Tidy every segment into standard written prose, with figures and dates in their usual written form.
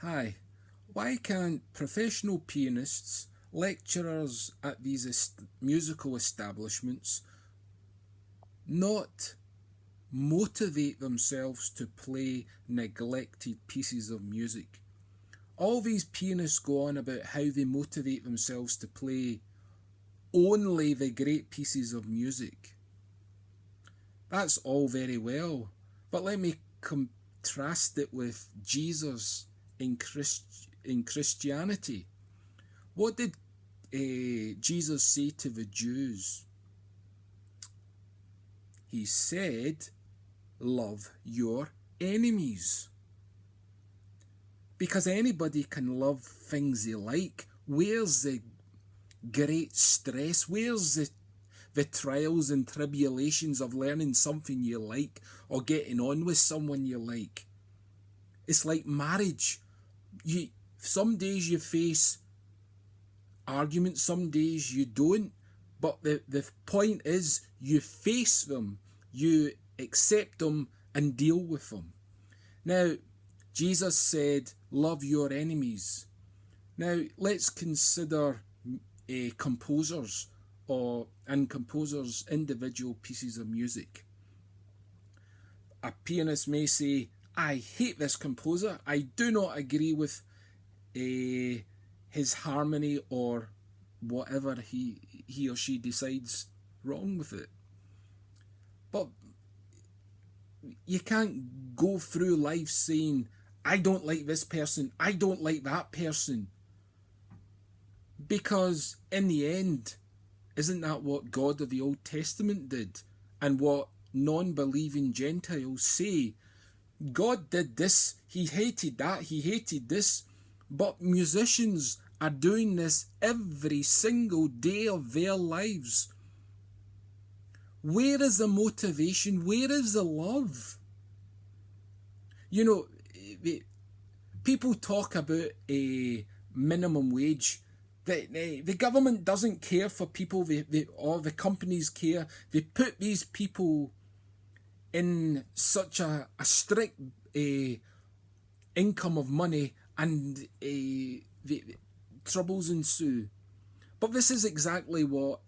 Hi, why can't professional pianists, lecturers at these musical establishments not motivate themselves to play neglected pieces of music? All these pianists go on about how they motivate themselves to play only the great pieces of music. That's all very well, but let me contrast it with Jesus in Christianity. What did Jesus say to the Jews? He said, love your enemies. Because anybody can love things they like. Where's the great stress? Where's the trials and tribulations of learning something you like or getting on with someone you like? It's like marriage. Some days you face arguments, some days you don't. But the point is, you face them, you accept them, and deal with them. Now, Jesus said, love your enemies. Now, let's consider composers and composers' individual pieces of music. A pianist may say, I hate this composer. I do not agree with his harmony or whatever he or she decides wrong with it. But you can't go through life saying, I don't like this person, I don't like that person. Because in the end, isn't that what God of the Old Testament did? And what non-believing Gentiles say? God did this, he hated that, he hated this. But musicians are doing this every single day of their lives. Where is the motivation? Where is the love? You know, people talk about a minimum wage. The government doesn't care for people, or the companies care. They put these people in such a strict income of money, and the troubles ensue. But this is exactly what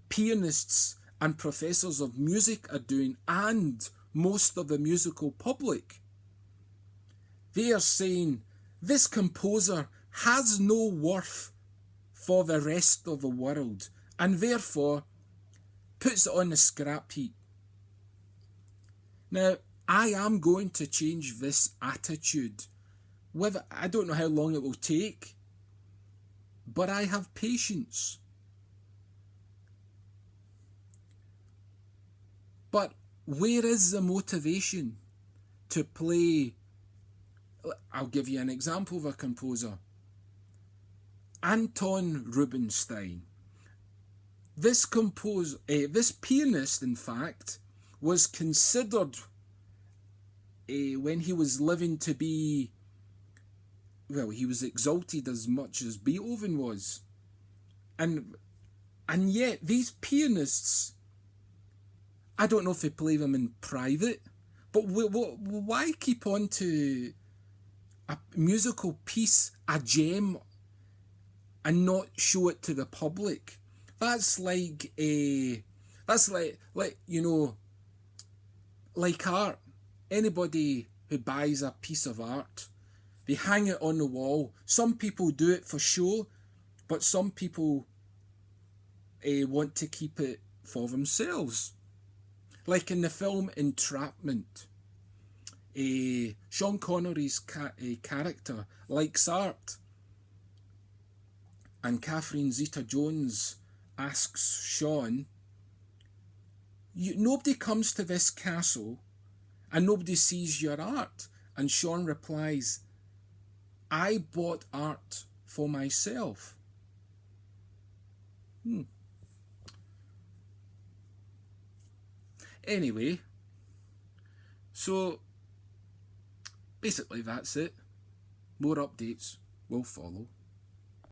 pianists and professors of music are doing, and most of the musical public. They are saying, this composer has no worth for the rest of the world, and therefore puts it on the scrap heap. Now, I am going to change this attitude. I don't know how long it will take, but I have patience. But where is the motivation to play? I'll give you an example of a composer. Anton Rubinstein. This pianist, in fact, was considered when he was living to be, well, he was exalted as much as Beethoven was. And yet these pianists, I don't know if they play them in private, but why keep on to a musical piece, a gem, and not show it to the public? That's like like art. Anybody who buys a piece of art, they hang it on the wall. Some people do it for show, but some people want to keep it for themselves. Like in the film Entrapment, Sean Connery's character likes art, and Catherine Zeta-Jones asks Sean, nobody comes to this castle and nobody sees your art. And Sean replies, I bought art for myself. Anyway, so basically that's it. More updates will follow.